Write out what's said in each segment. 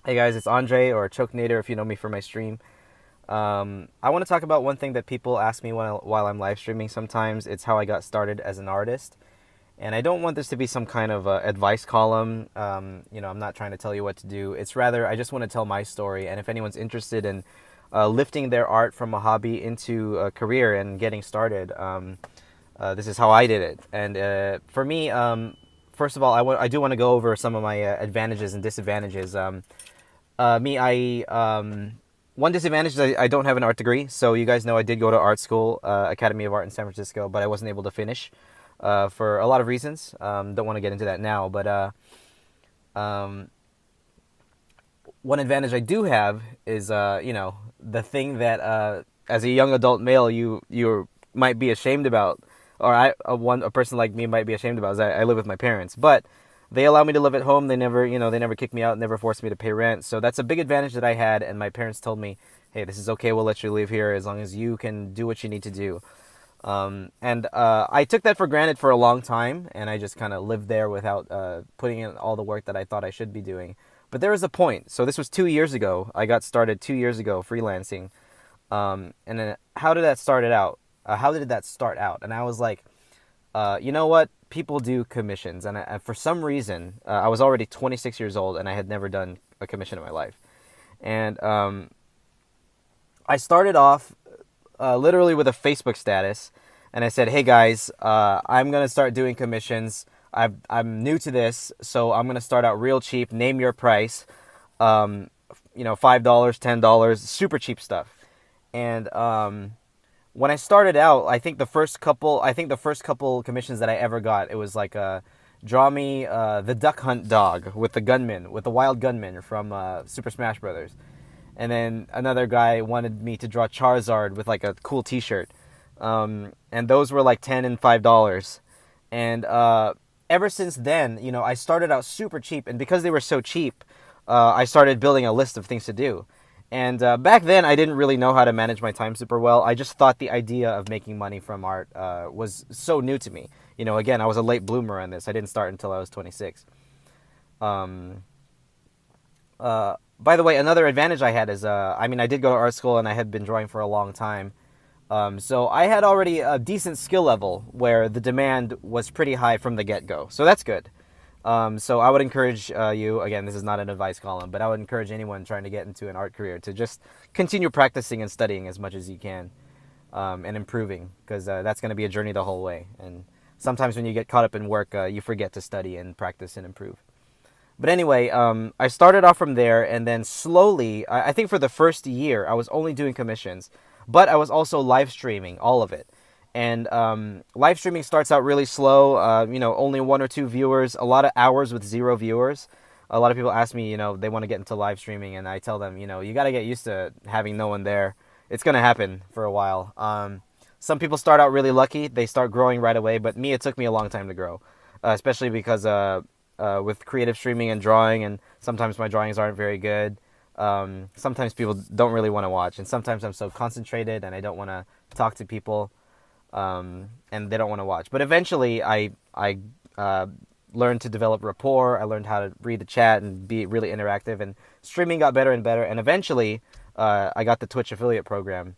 Hey guys, it's Andre or Choke Nader if you know me from my stream. I want to talk about one thing that people ask me while I'm live streaming sometimes. It's how I got started as an artist. And I don't want this to be some kind of advice column. I'm not trying to tell you what to do. It's rather, I just want to tell my story. And if anyone's interested in lifting their art from a hobby into a career and getting started, this is how I did it. And for me, first of all, I do want to go over some of my advantages and disadvantages. One disadvantage is I don't have an art degree. So you guys know I did go to art school, Academy of Art in San Francisco, but I wasn't able to finish for a lot of reasons. Don't want to get into that now, but um, one advantage I do have is the thing that as a young adult male you might be ashamed about, or a person like me might be ashamed about, is I live with my parents, but they allow me to live at home. They never kick me out, never forced me to pay rent. So that's a big advantage that I had, and my parents told me, hey, this is okay, we'll let you live here as long as you can do what you need to do. And I took that for granted for a long time, and I just kind of lived there without putting in all the work that I thought I should be doing. But there was a point. So this was 2 years ago. I got started 2 years ago freelancing. And then how did that start it out? How did that start out? And I was like, you know what? People do commissions. And for some reason, I was already 26 years old, and I had never done a commission in my life. And I started off literally with a Facebook status, and I said, "Hey guys, I'm gonna start doing commissions. I'm new to this, so I'm gonna start out real cheap. Name your price. $5, $10, super cheap stuff." And when I started out, I think the first couple commissions that I ever got, it was like draw me the Duck Hunt dog with the wild gunman from Super Smash Brothers. And then another guy wanted me to draw Charizard with like a cool T-shirt, and those were like $10 and $5. And ever since then, I started out super cheap, and because they were so cheap, I started building a list of things to do. And back then, I didn't really know how to manage my time super well. I just thought the idea of making money from art was so new to me. Again, I was a late bloomer on this. I didn't start until I was 26. Um, by the way, another advantage I had is, I did go to art school, and I had been drawing for a long time. So I had already a decent skill level where the demand was pretty high from the get-go. So that's good. So I would encourage you, again, this is not an advice column, but I would encourage anyone trying to get into an art career to just continue practicing and studying as much as you can, and improving, because that's going to be a journey the whole way. And sometimes when you get caught up in work, you forget to study and practice and improve. But anyway, I started off from there, and then slowly, I think for the first year, I was only doing commissions, but I was also live streaming all of it. And live streaming starts out really slow, only one or two viewers, a lot of hours with zero viewers. A lot of people ask me, they want to get into live streaming, and I tell them, you got to get used to having no one there. It's going to happen for a while. Some people start out really lucky. They start growing right away, but it took me a long time to grow, especially because with creative streaming and drawing, and sometimes my drawings aren't very good. Sometimes people don't really want to watch, and sometimes I'm so concentrated and I don't want to talk to people, and they don't want to watch. But eventually, I learned to develop rapport. I learned how to read the chat and be really interactive, and streaming got better and better. And eventually, I got the Twitch affiliate program.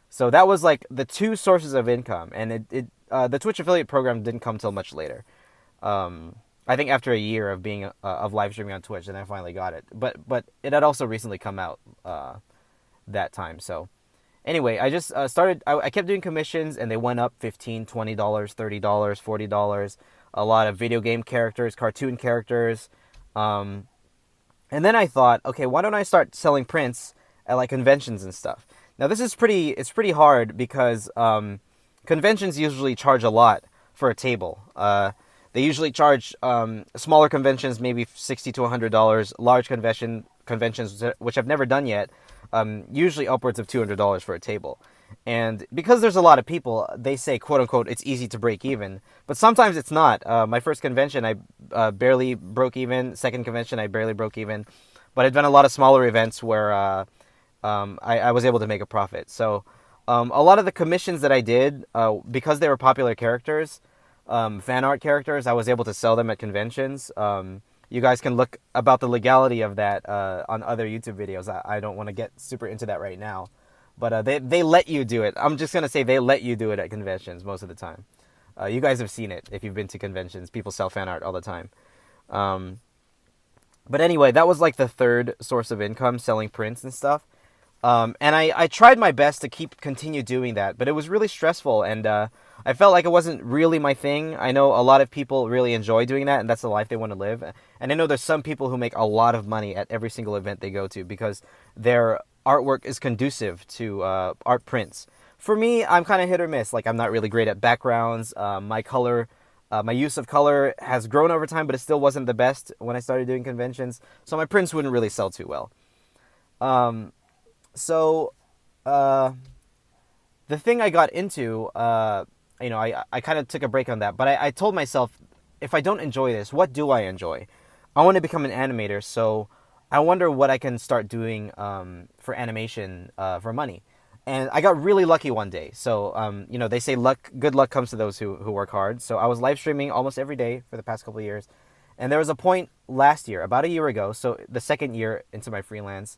So that was like the two sources of income, and the Twitch affiliate program didn't come till much later. I think after a year of being of live streaming on Twitch, and I finally got it. But it had also recently come out that time. So anyway, I just started. I kept doing commissions, and they went up $15, $20, $30, $40. A lot of video game characters, cartoon characters, and then I thought, okay, why don't I start selling prints at like conventions and stuff? Now this is it's pretty hard because conventions usually charge a lot for a table. They usually charge smaller conventions maybe $60 to $100. Large conventions, which I've never done yet, usually upwards of $200 for a table. And because there's a lot of people, they say, quote unquote, it's easy to break even. But sometimes it's not. My first convention, I barely broke even. Second convention, I barely broke even. But I've done a lot of smaller events where I was able to make a profit. So a lot of the commissions that I did, because they were popular characters, fan art characters, I was able to sell them at conventions. You guys can look about the legality of that on other YouTube videos. I don't want to get super into that right now. But they let you do it. I'm just going to say they let you do it at conventions most of the time. You guys have seen it if you've been to conventions. People sell fan art all the time. Um, but anyway, that was like the third source of income, selling prints and stuff. And I tried my best to continue doing that, but it was really stressful, and I felt like it wasn't really my thing. I know a lot of people really enjoy doing that, and that's the life they want to live. And I know there's some people who make a lot of money at every single event they go to because their artwork is conducive to art prints. For me, I'm kind of hit or miss. Like, I'm not really great at backgrounds. My use of color has grown over time, but it still wasn't the best when I started doing conventions. So my prints wouldn't really sell too well. So, the thing I got into, I kind of took a break on that, but I told myself, if I don't enjoy this, what do I enjoy? I want to become an animator, so I wonder what I can start doing for animation for money. And I got really lucky one day. So, they say good luck comes to those who work hard. So I was live streaming almost every day for the past couple of years. And there was a point last year, about a year ago, so the second year into my freelance,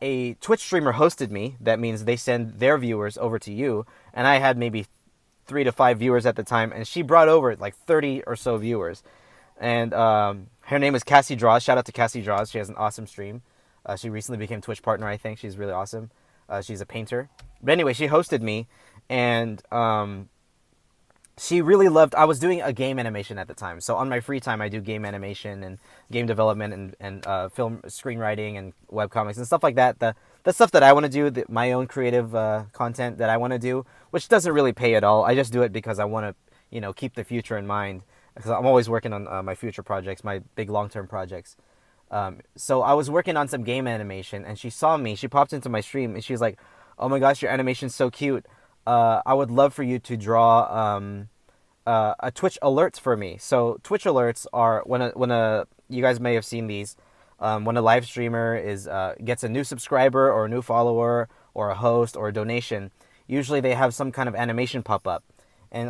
a Twitch streamer hosted me. That means they send their viewers over to you. And I had maybe 3 to 5 viewers at the time. And she brought over like 30 or so viewers. And her name is Cassie Draws. Shout out to Cassie Draws. She has an awesome stream. She recently became Twitch partner, I think. She's really awesome. She's a painter. But anyway, she hosted me. And she really loved... I was doing a game animation at the time. So on my free time, I do game animation and game development and film screenwriting and webcomics and stuff like that. The stuff that I want to do, my own creative content that I want to do, which doesn't really pay at all. I just do it because I want to, keep the future in mind. Because I'm always working on my future projects, my big long-term projects. So I was working on some game animation, and she saw me. She popped into my stream, and she's like, "Oh my gosh, your animation's so cute. I would love for you to draw a Twitch alerts for me." So Twitch alerts are when you guys may have seen these, when a live streamer gets a new subscriber or a new follower or a host or a donation. Usually they have some kind of animation pop up. And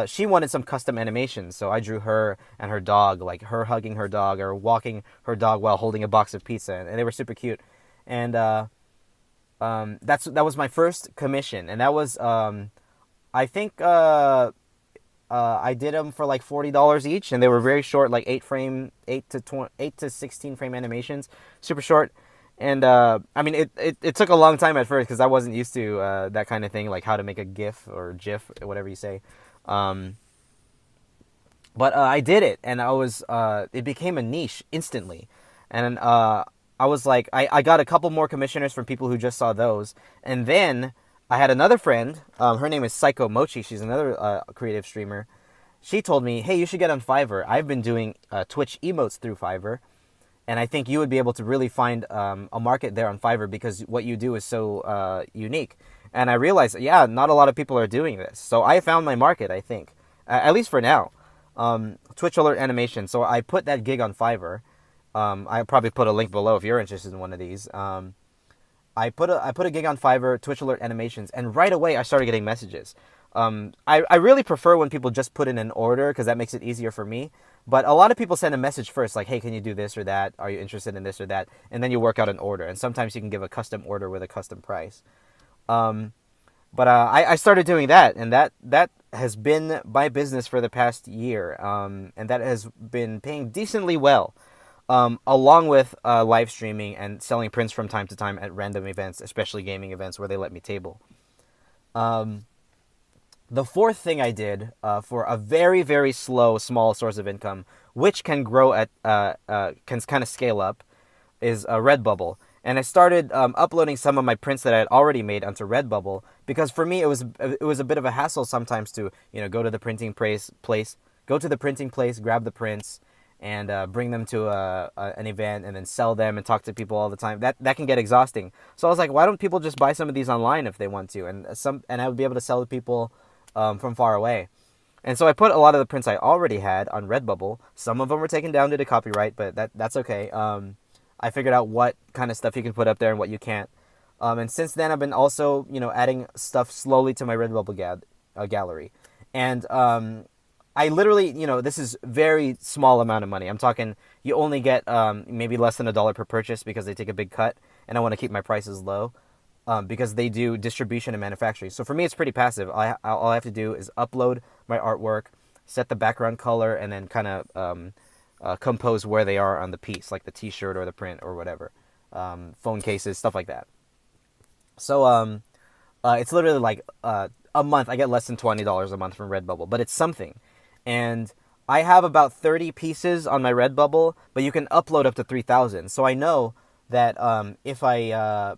she wanted some custom animations, so I drew her and her dog, like her hugging her dog or walking her dog while holding a box of pizza, and they were super cute. And that was my first commission, and that was I think I did them for like $40 each, and they were very short, like 8 to 16 frame animations, super short. And it took a long time at first because I wasn't used to that kind of thing, like how to make a GIF or GIF, whatever you say. But I did it, and it became a niche instantly. And I was like, I got a couple more commissioners from people who just saw those. And then I had another friend, her name is Psycho Mochi, she's another creative streamer. She told me, hey, you should get on Fiverr. I've been doing Twitch emotes through Fiverr. And I think you would be able to really find a market there on Fiverr because what you do is so unique. And I realized, yeah, not a lot of people are doing this. So I found my market, I think, at least for now. Twitch alert animation. So I put that gig on Fiverr. I'll probably put a link below if you're interested in one of these. I put a gig on Fiverr, Twitch alert animations, and right away I started getting messages. I really prefer when people just put in an order because that makes it easier for me. But a lot of people send a message first, like, hey, can you do this or that? Are you interested in this or that? And then you work out an order. And sometimes you can give a custom order with a custom price. But I started doing that, and that has been my business for the past year. And that has been paying decently well, along with live streaming and selling prints from time to time at random events, especially gaming events where they let me table. The fourth thing I did for a very, very small source of income, which can grow can kind of scale up, is Redbubble. And I started uploading some of my prints that I had already made onto Redbubble because for me it was a bit of a hassle sometimes to go to the printing place, grab the prints, and bring them to an event and then sell them and talk to people all the time. That can get exhausting. So I was like, why don't people just buy some of these online if they want to, and I would be able to sell to people from far away. And so I put a lot of the prints I already had on Redbubble. Some of them were taken down due to copyright, but that's okay. I figured out what kind of stuff you can put up there and what you can't. And since then, I've been also, adding stuff slowly to my Redbubble gallery. And I literally, this is very small amount of money. I'm talking, you only get maybe less than $1 per purchase because they take a big cut, and I want to keep my prices low because they do distribution and manufacturing. So for me, it's pretty passive. All I have to do is upload my artwork, set the background color, and then kind of compose where they are on the piece, like the T-shirt or the print or whatever, phone cases, stuff like that. So it's literally like a month. I get less than $20 a month from Redbubble, but it's something. And I have about 30 pieces on my Redbubble, but you can upload up to 3,000. So I know that if I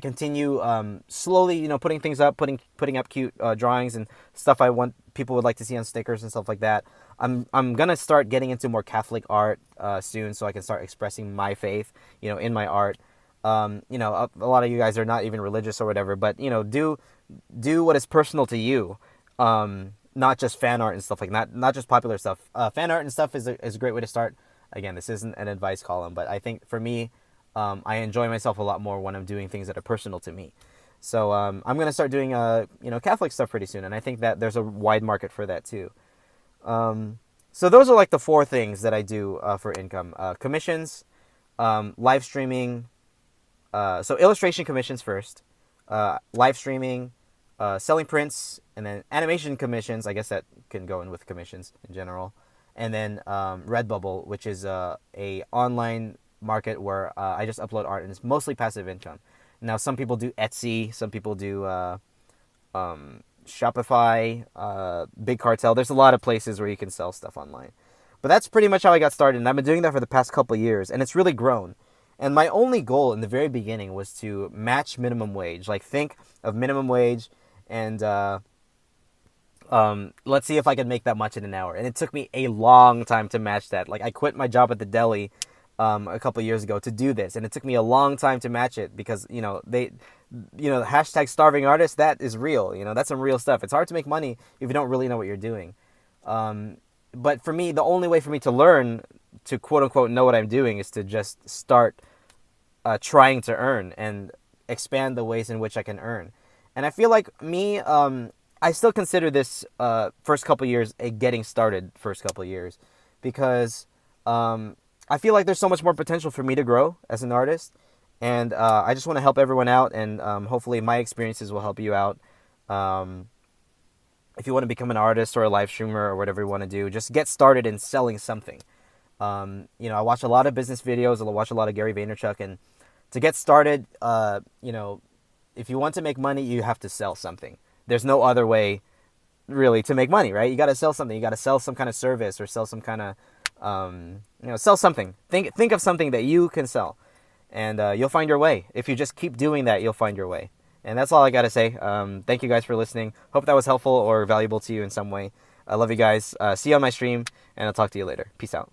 continue slowly, putting things up, putting up cute drawings and stuff I want people would like to see on stickers and stuff like that, I'm gonna start getting into more Catholic art soon, so I can start expressing my faith, in my art. A lot of you guys are not even religious or whatever, but do what is personal to you. Not just fan art and stuff like that, not just popular stuff. Fan art and stuff is a great way to start. Again, this isn't an advice column, but I think for me, I enjoy myself a lot more when I'm doing things that are personal to me. So I'm gonna start doing Catholic stuff pretty soon, and I think that there's a wide market for that too. So those are like the 4 things that I do for income: commissions, live streaming. So illustration commissions first, live streaming, selling prints, and then animation commissions. I guess that can go in with commissions in general. And then Redbubble, which is a online market where I just upload art, and it's mostly passive income. Now, some people do Etsy, some people do Shopify, Big Cartel. There's a lot of places where you can sell stuff online. But that's pretty much how I got started, and I've been doing that for the past couple of years, and it's really grown. And my only goal in the very beginning was to match minimum wage. Like, think of minimum wage and let's see if I could make that much in an hour. And it took me a long time to match that. Like, I quit my job at the deli a couple of years ago to do this, and it took me a long time to match it because the hashtag starving artist, that is real. That's some real stuff. It's hard to make money if you don't really know what you're doing. But for me, the only way for me to learn to quote unquote know what I'm doing is to just start trying to earn and expand the ways in which I can earn. And I feel like me, I still consider this first couple years a getting started first couple years, because I feel like there's so much more potential for me to grow as an artist, and I just want to help everyone out, and hopefully my experiences will help you out. If you want to become an artist or a live streamer or whatever you want to do, just get started in selling something. I watch a lot of business videos. I watch a lot of Gary Vaynerchuk, and to get started, if you want to make money, you have to sell something. There's no other way, really, to make money, right? You got to sell something. You got to sell some kind of service or sell some kind of, sell something. Think of something that you can sell, and you'll find your way. If you just keep doing that, you'll find your way. And that's all I got to say. Thank you guys for listening. Hope that was helpful or valuable to you in some way. I love you guys. See you on my stream, and I'll talk to you later. Peace out.